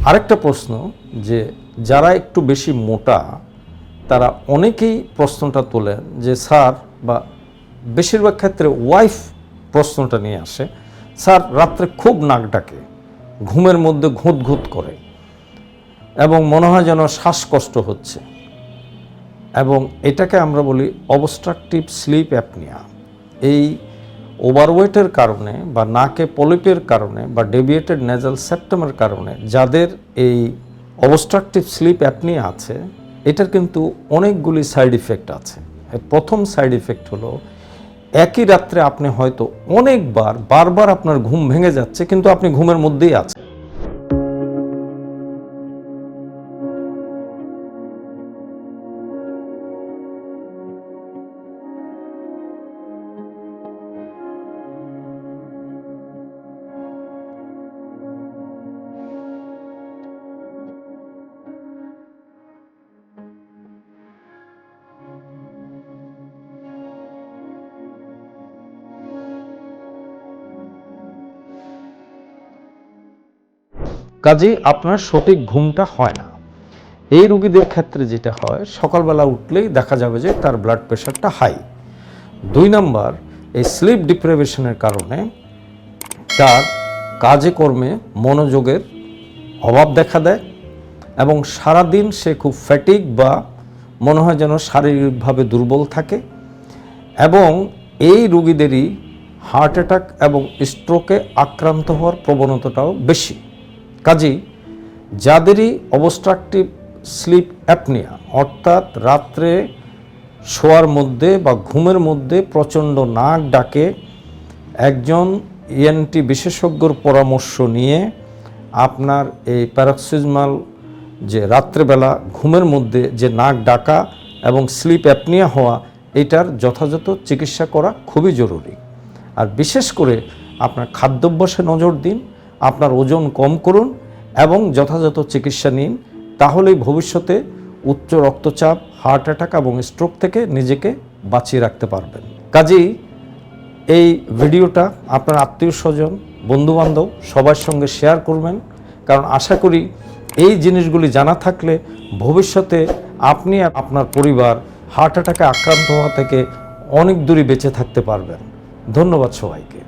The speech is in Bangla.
আরেকটা প্রশ্ন যে যারা একটু বেশি মোটা তারা অনেকেই প্রশ্নটা তোলেন যে স্যার, বা বেশিরভাগ ক্ষেত্রে ওয়াইফ প্রশ্নটা নিয়ে আসে, স্যার রাত্রে খুব নাক ডাকে, ঘুমের মধ্যে ঘুঁত ঘুঁত করে এবং মনে হয় যেন শ্বাসকষ্ট হচ্ছে, এবং এটাকে আমরা বলি অবস্ট্রাকটিভ স্লিপ অ্যাপনিয়া। এই ওভারওয়েটের কারণে বা নাকে পলিপের কারণে বা ডেভিয়েটেড নেজাল সেপ্টামের কারণে যাদের এই অবস্ট্রাকটিভ স্লিপ অ্যাপনিয়া আছে, এটার কিন্তু অনেকগুলি সাইড ইফেক্ট আছে। প্রথম সাইড ইফেক্ট হলো একই রাত্রে আপনি হয়তো বারবার আপনার ঘুম ভেঙে যাচ্ছে, কিন্তু আপনি ঘুমের মধ্যেই আছেন। কাজেই আপনার সঠিক ঘুমটা হয় না। এই রোগীদের ক্ষেত্রে যেটা হয়, সকালবেলা উঠলেই দেখা যাবে যে তার ব্লাড প্রেশারটা হাই। 2 নাম্বার, এই স্লিপ ডিপ্রাইভেশনের কারণে তার কাজে কর্মে মনোযোগের অভাব দেখা দেয় এবং সারাদিন সে খুব ফ্যাটিক বা মনে হয় যেন শারীরিকভাবে দুর্বল থাকে, এবং এই রোগীদেরই হার্ট অ্যাটাক এবং স্ট্রোকে আক্রান্ত হওয়ার প্রবণতাটাও বেশি। কাজেই যাদেরই অবস্ট্রাকটিভ স্লিপ অ্যাপনিয়া, অর্থাৎ রাত্রে শোয়ার মধ্যে বা ঘুমের মধ্যে প্রচণ্ড নাক ডাকে, একজন ইএনটি বিশেষজ্ঞর পরামর্শ নিয়ে আপনার এই প্যারক্সিজমাল যে রাত্রেবেলা ঘুমের মধ্যে যে নাক ডাকা এবং স্লিপ অ্যাপনিয়া হওয়া, এটার যথাযথ চিকিৎসা করা খুবই জরুরি। আর বিশেষ করে আপনার খাদ্যাভ্যাসে নজর দিন, আপনার ওজন কম করুন এবং যথাযথ চিকিৎসা নিন, তাহলেই ভবিষ্যতে উচ্চ রক্তচাপ, হার্ট অ্যাটাক এবং স্ট্রোক থেকে নিজেকে বাঁচিয়ে রাখতে পারবেন। কাজেই এই ভিডিওটা আপনার আত্মীয় স্বজন, বন্ধুবান্ধব সবার সঙ্গে শেয়ার করবেন, কারণ আশা করি এই জিনিসগুলি জানা থাকলে ভবিষ্যতে আপনি আর আপনার পরিবার হার্ট অ্যাটাকে আক্রান্ত হওয়া থেকে অনেক দূরে বেঁচে থাকতে পারবেন। ধন্যবাদ সবাইকে।